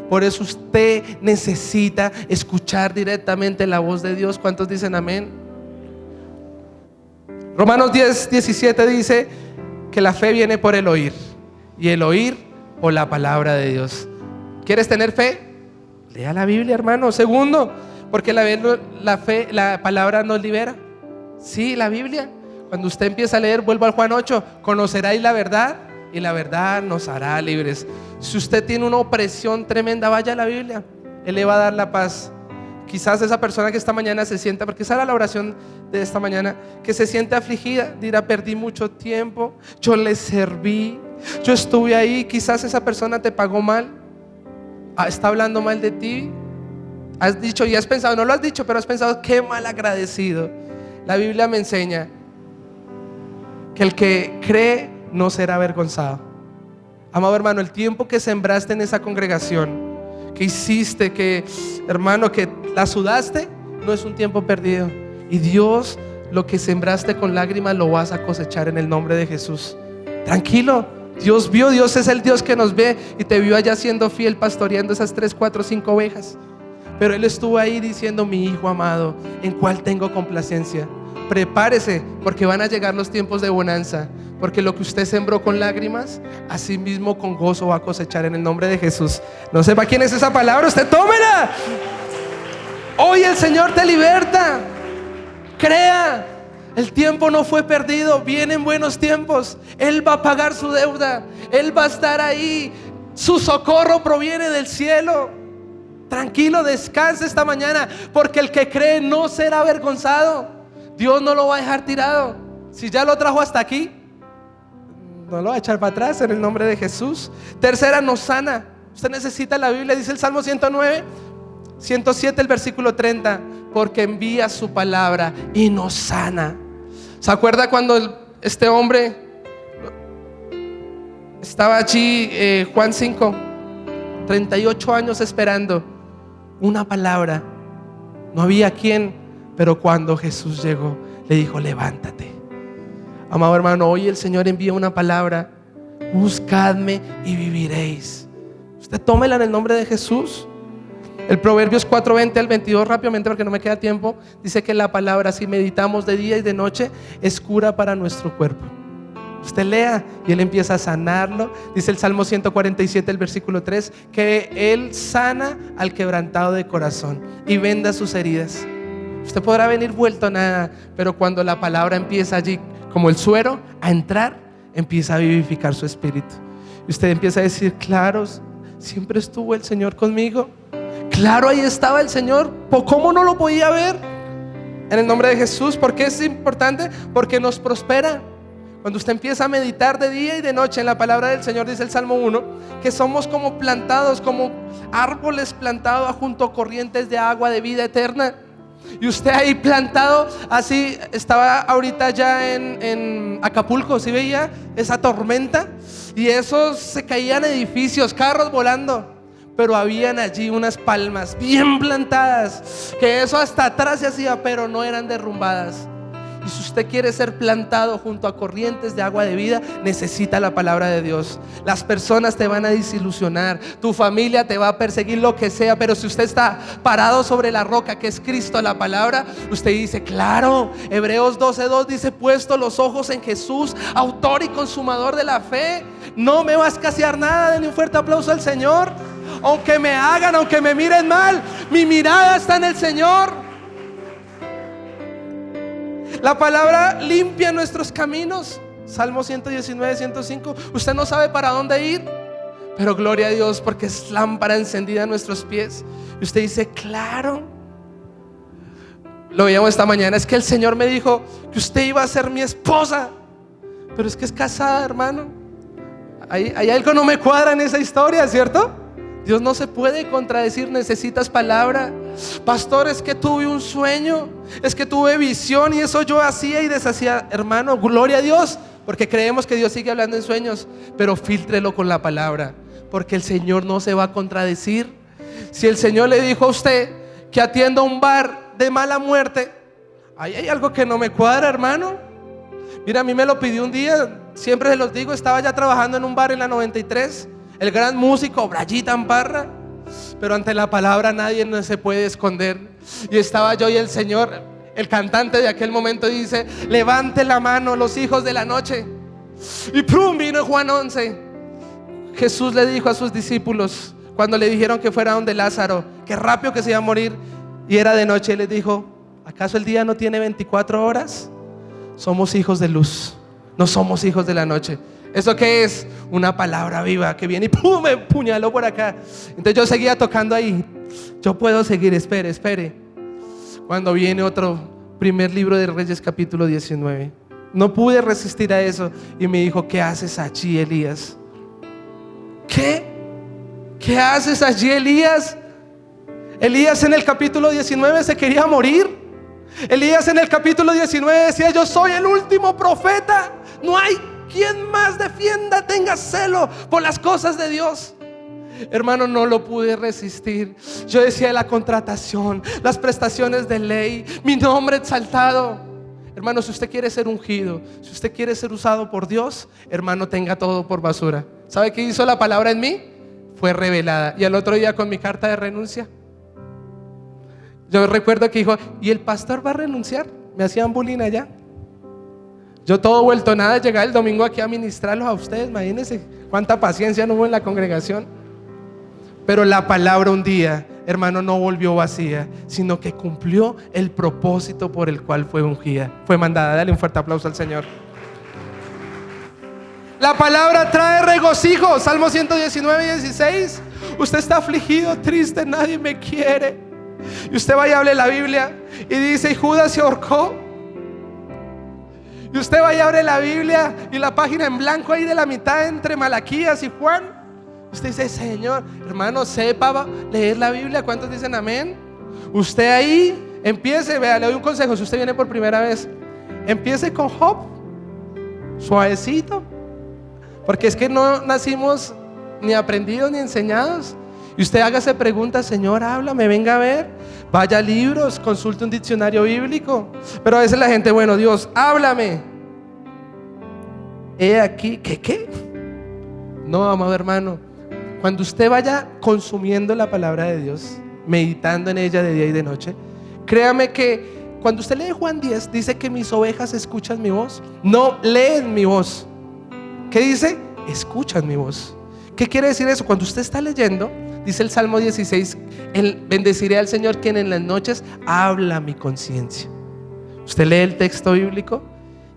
Por eso usted necesita escuchar directamente la voz de Dios. ¿Cuántos dicen amén? Romanos 10:17 dice que la fe viene por el oír, y el oír por la palabra de Dios. ¿Quieres tener fe? Lea la Biblia, hermano. Segundo, porque la palabra nos libera. Sí, la Biblia. Cuando usted empieza a leer, vuelvo al Juan 8, conoceráis la verdad y la verdad nos hará libres. Si usted tiene una opresión tremenda, vaya a la Biblia. Él le va a dar la paz. Quizás esa persona que esta mañana se sienta, porque esa era la oración de esta mañana, que se siente afligida, dirá, perdí mucho tiempo, yo le serví, yo estuve ahí. Quizás esa persona te pagó mal, está hablando mal de ti. Has dicho y has pensado, no lo has dicho, pero has pensado, qué mal agradecido. La Biblia me enseña que el que cree no será avergonzado. Amado hermano, el tiempo que sembraste en esa congregación, que hiciste, que hermano, que la sudaste, no es un tiempo perdido. Y Dios, lo que sembraste con lágrimas lo vas a cosechar en el nombre de Jesús. Tranquilo, Dios vio, Dios es el Dios que nos ve, y te vio allá siendo fiel, pastoreando esas 3, 4, 5 ovejas. Pero Él estuvo ahí diciendo, mi hijo amado, en cual tengo complacencia. Prepárese, porque van a llegar los tiempos de bonanza. Porque lo que usted sembró con lágrimas, así mismo con gozo va a cosechar en el nombre de Jesús. No sepa quién es esa palabra, usted tómela. Hoy el Señor te liberta. Crea, el tiempo no fue perdido, vienen buenos tiempos. Él va a pagar su deuda, Él va a estar ahí. Su socorro proviene del cielo. Tranquilo, descanse esta mañana, porque el que cree no será avergonzado. Dios no lo va a dejar tirado. Si ya lo trajo hasta aquí, no lo va a echar para atrás en el nombre de Jesús. Tercera, nos sana. Usted necesita la Biblia, dice el Salmo 109, 107, el versículo 30, porque envía su palabra y nos sana. ¿Se acuerda cuando este hombre estaba allí, Juan 5, 38 años esperando una palabra? No había quien, pero cuando Jesús llegó, le dijo, levántate. Amado hermano, hoy el Señor envía una palabra: buscadme y viviréis. Usted tómela en el nombre de Jesús. El Proverbios 4:20 al 22, rápidamente porque no me queda tiempo, dice que la palabra, si meditamos de día y de noche, es cura para nuestro cuerpo. Usted lea y Él empieza a sanarlo. Dice el Salmo 147, el versículo 3, que Él sana al quebrantado de corazón y venda sus heridas. Usted podrá venir vuelto a nada, pero cuando la palabra empieza allí, como el suero, a entrar, empieza a vivificar su espíritu. Y usted empieza a decir, claro, siempre estuvo el Señor conmigo. Claro, ahí estaba el Señor. ¿Cómo no lo podía ver? En el nombre de Jesús. ¿Por qué es importante? Porque nos prospera. Cuando usted empieza a meditar de día y de noche en la palabra del Señor, dice el Salmo 1, que somos como plantados, como árboles plantados junto a corrientes de agua de vida eterna. Y usted ahí plantado, así estaba ahorita ya en Acapulco, ¿sí veía esa tormenta? Y esos se caían edificios, carros volando, pero habían allí unas palmas bien plantadas, que eso hasta atrás se hacía, pero no eran derrumbadas. Y si usted quiere ser plantado junto a corrientes de agua de vida, necesita la palabra de Dios. Las personas te van a desilusionar, tu familia te va a perseguir, lo que sea, pero si usted está parado sobre la roca que es Cristo, la palabra, usted dice, claro. Hebreos 12:2 dice, puesto los ojos en Jesús, autor y consumador de la fe, no me va a escasear nada. Denle un fuerte aplauso al Señor. Aunque me hagan, aunque me miren mal, mi mirada está en el Señor. La palabra limpia nuestros caminos. Salmo 119, 105. Usted no sabe para dónde ir, pero gloria a Dios porque es lámpara encendida a nuestros pies. Y usted dice, claro. Lo veíamos esta mañana, es que el Señor me dijo que usted iba a ser mi esposa, pero es que es casada, hermano. Hay algo no me cuadra en esa historia, ¿cierto? Dios no se puede contradecir, necesitas palabra. Pastor, es que tuve un sueño, es que tuve visión y eso yo hacía y deshacía. Hermano, gloria a Dios, porque creemos que Dios sigue hablando en sueños, pero fíltrelo con la palabra, porque el Señor no se va a contradecir. Si el Señor le dijo a usted que atienda un bar de mala muerte, ahí hay algo que no me cuadra, hermano. Mira, a mí me lo pidió un día, siempre se los digo, estaba ya trabajando en un bar en la 93, el gran músico Brayita Amparra, pero ante la palabra nadie no se puede esconder. Y estaba yo y el Señor, el cantante de aquel momento dice, levante la mano los hijos de la noche. Y ¡prum! Vino Juan 11. Jesús le dijo a sus discípulos, cuando le dijeron que fuera donde Lázaro, que rápido que se iba a morir, y era de noche, les dijo, ¿acaso el día no tiene 24 horas? Somos hijos de luz, no somos hijos de la noche. ¿Eso qué es? Una palabra viva que viene y ¡pum! Me puñaló por acá. Entonces yo seguía tocando ahí. Yo puedo seguir, espere. Cuando viene otro primer libro de Reyes, capítulo 19. No pude resistir a eso y me dijo, ¿qué haces allí, Elías? ¿Qué haces allí, Elías? Elías en el capítulo 19 se quería morir. Elías en el capítulo 19 decía, yo soy el último profeta, no hay quien más defienda, tenga celo por las cosas de Dios. Hermano, no lo pude resistir. Yo decía, la contratación, las prestaciones de ley, mi nombre exaltado. Hermano, si usted quiere ser ungido, si usted quiere ser usado por Dios, hermano, tenga todo por basura. ¿Sabe qué hizo la palabra en mí? Fue revelada. Y al otro día con mi carta de renuncia, yo recuerdo que dijo, ¿y el pastor va a renunciar? Me hacían bullying allá. Yo todo vuelto nada, llegar el domingo aquí a ministrarlos a ustedes. Imagínense cuánta paciencia no hubo en la congregación. Pero la palabra un día, hermano, no volvió vacía, sino que cumplió el propósito por el cual fue ungida, fue mandada. Dale un fuerte aplauso al Señor. La palabra trae regocijo. Salmo 119, 16. Usted está afligido, triste, nadie me quiere. Y usted vaya y hable la Biblia y dice, y Judas se ahorcó. Y usted vaya y abre la Biblia y la página en blanco ahí de la mitad entre Malaquías y Juan. Usted dice, Señor, hermano, sepa leer la Biblia. ¿Cuántos dicen amén? Usted ahí empiece, vea, le doy un consejo. Si usted viene por primera vez, empiece con Job, suavecito, porque es que no nacimos ni aprendidos ni enseñados. Y usted hágase preguntas, Señor, háblame, venga a ver, vaya a libros, consulte un diccionario bíblico. Pero a veces la gente, bueno, Dios, háblame. He aquí, ¿qué? No, amado hermano, cuando usted vaya consumiendo la palabra de Dios, meditando en ella de día y de noche, créame que cuando usted lee Juan 10, dice que mis ovejas escuchan mi voz, no leen mi voz. ¿Qué dice? Escuchan mi voz. ¿Qué quiere decir eso? Cuando usted está leyendo, dice el Salmo 16, bendeciré al Señor quien en las noches habla mi conciencia. Usted lee el texto bíblico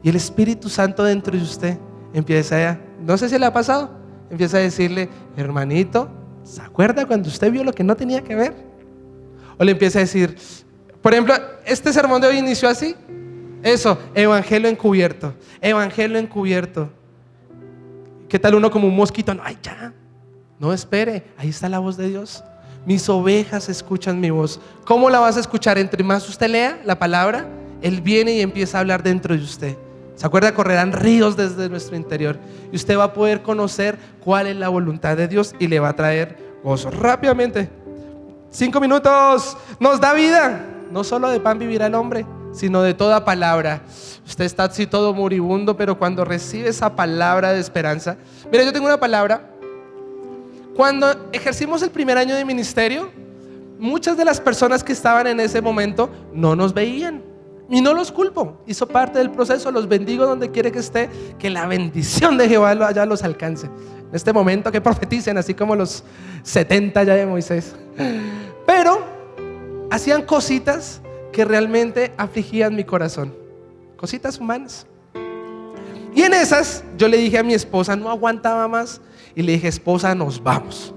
y el Espíritu Santo dentro de usted empieza a, no sé si le ha pasado, empieza a decirle, hermanito, ¿se acuerda cuando usted vio lo que no tenía que ver? O le empieza a decir, por ejemplo, este sermón de hoy inició así. Eso, evangelio encubierto, evangelio encubierto. ¿Qué tal uno como un mosquito? No, ay, ya, no espere, ahí está la voz de Dios. Mis ovejas escuchan mi voz. ¿Cómo la vas a escuchar? Entre más usted lea la palabra, Él viene y empieza a hablar dentro de usted. ¿Se acuerda? Correrán ríos desde nuestro interior y usted va a poder conocer cuál es la voluntad de Dios y le va a traer gozo. Rápidamente, 5 minutos. Nos da vida. No solo de pan vivirá el hombre, sino de toda palabra. Usted está así todo moribundo, pero cuando recibe esa palabra de esperanza. Mira, yo tengo una palabra. Cuando ejercimos el primer año de ministerio, muchas de las personas que estaban en ese momento no nos veían. Y no los culpo, hizo parte del proceso. Los bendigo donde quiera que esté. Que la bendición de Jehová allá los alcance. En este momento que profeticen, así como los 70 ya de Moisés. Pero hacían cositas que realmente afligían mi corazón. Cositas humanas. Y en esas yo le dije a mi esposa, no aguantaba más, y le dije, esposa, nos vamos.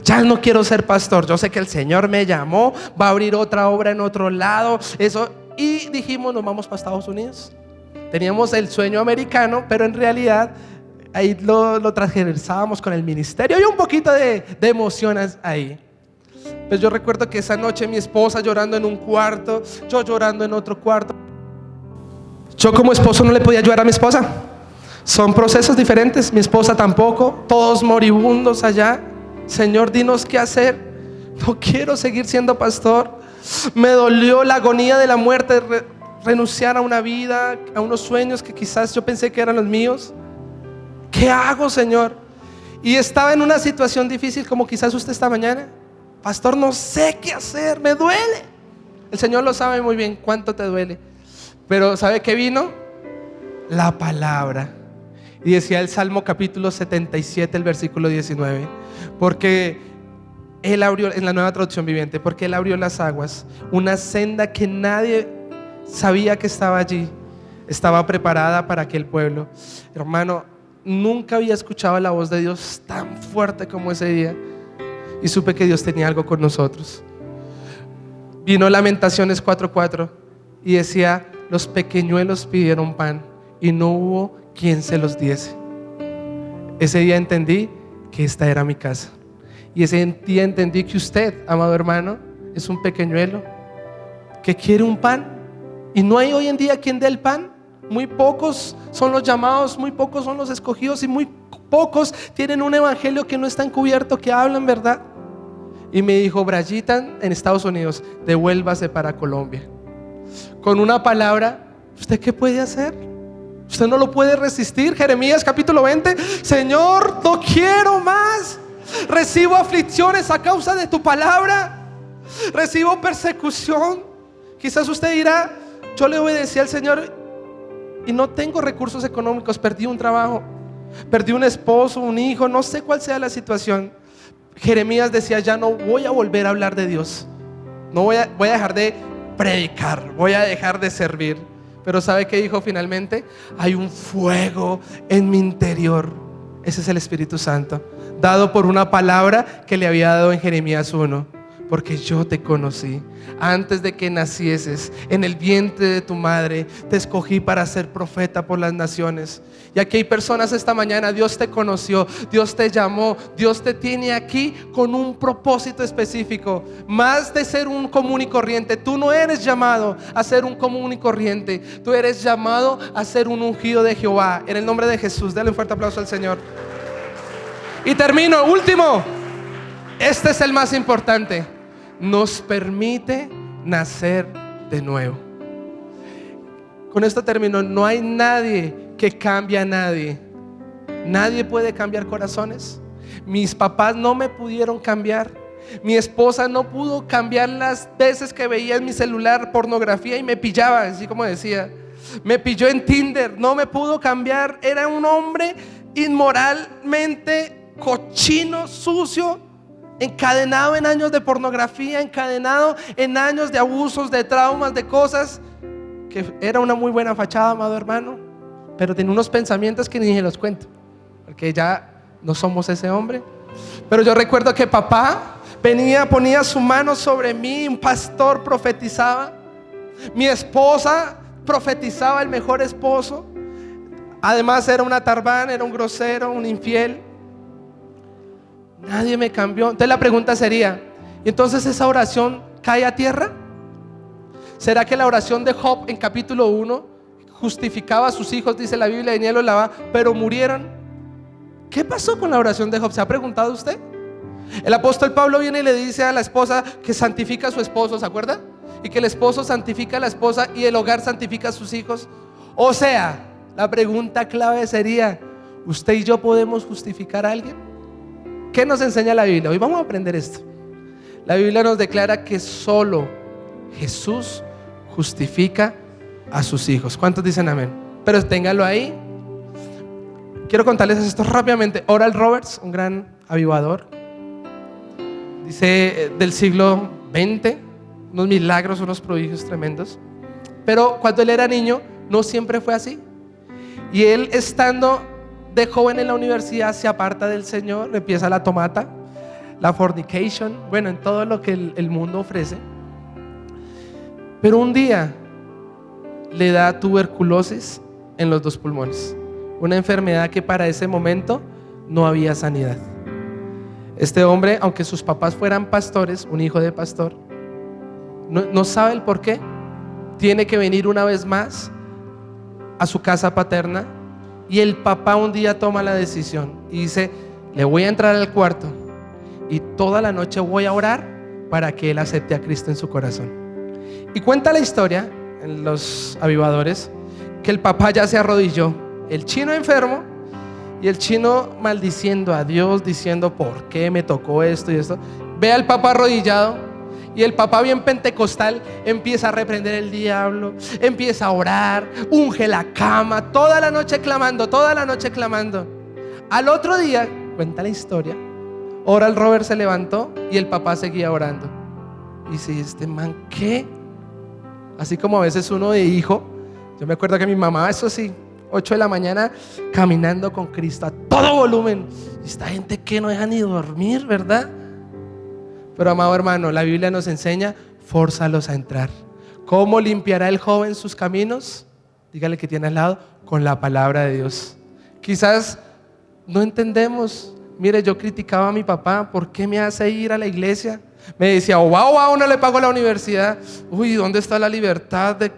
Ya no quiero ser pastor, yo sé que el Señor me llamó, va a abrir otra obra en otro lado, eso. Y dijimos, nos vamos para Estados Unidos. Teníamos el sueño americano, pero en realidad ahí lo transversábamos con el ministerio y un poquito de emociones ahí. Pues yo recuerdo que esa noche mi esposa llorando en un cuarto, yo llorando en otro cuarto. Yo como esposo no le podía ayudar a mi esposa. Son procesos diferentes, mi esposa tampoco, todos moribundos allá. Señor, dinos qué hacer. No quiero seguir siendo pastor. Me dolió la agonía de la muerte, renunciar a una vida, a unos sueños que quizás yo pensé que eran los míos. ¿Qué hago, Señor? Y estaba en una situación difícil como quizás usted esta mañana. Pastor, no sé qué hacer, me duele. El Señor lo sabe muy bien cuánto te duele. Pero ¿sabe qué vino? La palabra. Y decía el Salmo capítulo 77, el versículo 19. Porque Él abrió, en la Nueva Traducción Viviente, porque Él abrió las aguas, una senda que nadie sabía que estaba allí, estaba preparada para aquel pueblo. Hermano, nunca había escuchado la voz de Dios tan fuerte como ese día. Y supe que Dios tenía algo con nosotros. Vino Lamentaciones 4:4 y decía, los pequeñuelos pidieron pan y no hubo quien se los diese. Ese día entendí que esta era mi casa. Y ese día entendí que usted, amado hermano, es un pequeñuelo que quiere un pan. Y no hay hoy en día quien dé el pan. Muy pocos son los llamados, muy pocos son los escogidos y muy pocos tienen un evangelio que no está encubierto, que hablan verdad. Y me dijo, Brayitan, en Estados Unidos, devuélvase para Colombia. Con una palabra, ¿usted qué puede hacer? Usted no lo puede resistir. Jeremías capítulo 20, Señor, no quiero más. Recibo aflicciones a causa de tu palabra. Recibo persecución. Quizás usted dirá, yo le obedecí al Señor y no tengo recursos económicos, perdí un trabajo, perdí un esposo, un hijo, no sé cuál sea la situación. Jeremías decía, ya no voy a volver a hablar de Dios, voy a dejar de predicar, voy a dejar de servir. Pero ¿sabe qué dijo finalmente? Hay un fuego en mi interior. Ese es el Espíritu Santo, dado por una palabra que le había dado en Jeremías 1. Porque yo te conocí antes de que nacieses, en el vientre de tu madre te escogí para ser profeta por las naciones. Y aquí hay personas esta mañana, Dios te conoció, Dios te llamó, Dios te tiene aquí con un propósito específico. Más de ser un común y corriente, tú no eres llamado a ser un común y corriente, tú eres llamado a ser un ungido de Jehová. En el nombre de Jesús, dale un fuerte aplauso al Señor. Y termino, último, este es el más importante. Nos permite nacer de nuevo. Con esto termino. No hay nadie que cambie a nadie. Nadie puede cambiar corazones. Mis papás no me pudieron cambiar. Mi esposa no pudo cambiar las veces que veía en mi celular pornografía y me pillaba, así como decía. Me pilló en Tinder, no me pudo cambiar. Era un hombre inmoralmente cochino, sucio, encadenado en años de pornografía, encadenado en años de abusos, de traumas, de cosas que era una muy buena fachada, amado hermano, pero tenía unos pensamientos que ni se los cuento, porque ya no somos ese hombre. Pero yo recuerdo que papá venía, ponía su mano sobre mí, un pastor profetizaba, mi esposa profetizaba el mejor esposo, además era una tarbán, era un grosero, un infiel. Nadie me cambió. Entonces la pregunta sería, ¿y entonces esa oración cae a tierra? ¿Será que la oración de Job en capítulo 1 justificaba a sus hijos, dice la Biblia, y ni él los lavaba, pero murieron? ¿Qué pasó con la oración de Job? ¿Se ha preguntado usted? El apóstol Pablo viene y le dice a la esposa que santifica a su esposo, ¿se acuerda? Y que el esposo santifica a la esposa y el hogar santifica a sus hijos. O sea, la pregunta clave sería, ¿usted y yo podemos justificar a alguien? ¿Qué nos enseña la Biblia? Hoy vamos a aprender esto. La Biblia nos declara que solo Jesús justifica a sus hijos. ¿Cuántos dicen amén? Pero ténganlo ahí. Quiero contarles esto rápidamente. Oral Roberts, un gran avivador, dice del siglo XX, unos milagros, unos prodigios tremendos. Pero cuando él era niño, no siempre fue así. Y él, estando de joven en la universidad, se aparta del Señor, empieza la tomata, la fornication, bueno, en todo lo que el mundo ofrece. Pero un día le da tuberculosis en los 2 pulmones, una enfermedad que para ese momento no había sanidad. Este hombre, aunque sus papás fueran pastores, un hijo de pastor, no sabe el por qué. Tiene que venir una vez más a su casa paterna, y el papá un día toma la decisión y dice: le voy a entrar al cuarto y toda la noche voy a orar para que él acepte a Cristo en su corazón. Y cuenta la historia en Los Avivadores que el papá ya se arrodilló, el chino enfermo, y el chino maldiciendo a Dios, diciendo: ¿por qué me tocó esto y esto? Ve al papá arrodillado, y el papá, bien pentecostal, empieza a reprender el diablo, empieza a orar, unge la cama, toda la noche clamando, toda la noche clamando. Al otro día, cuenta la historia, Oral Robert se levantó y el papá seguía orando. Y dice: este man, ¿qué? Así como a veces uno de hijo. Yo me acuerdo que mi mamá, eso sí, 8 de la mañana, caminando con Cristo a todo volumen. Y esta gente que no deja ni dormir, ¿verdad? Pero, amado hermano, la Biblia nos enseña: fórzalos a entrar. ¿Cómo limpiará el joven sus caminos? Dígale que tiene al lado: con la palabra de Dios. Quizás no entendemos. Mire, yo criticaba a mi papá: ¿por qué me hace ir a la iglesia? Me decía: wow, no le pago la universidad. Uy, ¿dónde está la libertad de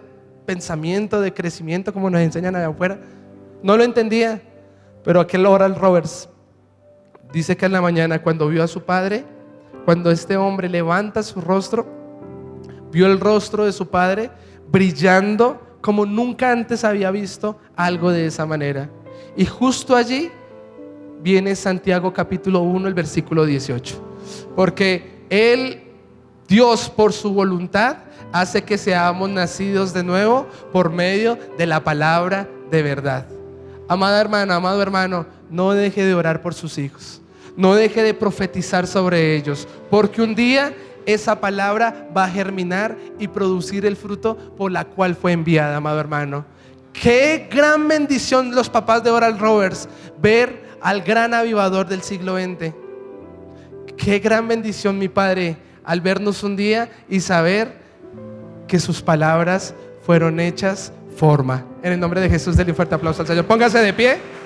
pensamiento, de crecimiento, como nos enseñan allá afuera? No lo entendía. Pero aquel Oral Roberts dice que en la mañana, cuando vio a su padre, cuando este hombre levanta su rostro, vio el rostro de su padre brillando como nunca antes había visto algo de esa manera. Y justo allí viene Santiago capítulo 1, el versículo 18. Porque Dios, por su voluntad, hace que seamos nacidos de nuevo por medio de la palabra de verdad. Amada hermana, amado hermano, no deje de orar por sus hijos. No deje de profetizar sobre ellos, porque un día esa palabra va a germinar y producir el fruto por la cual fue enviada, amado hermano. Qué gran bendición los papás de Oral Roberts, ver al gran avivador del siglo XX. Qué gran bendición, mi padre, al vernos un día y saber que sus palabras fueron hechas forma. En el nombre de Jesús, denle un fuerte aplauso al Señor. Póngase de pie.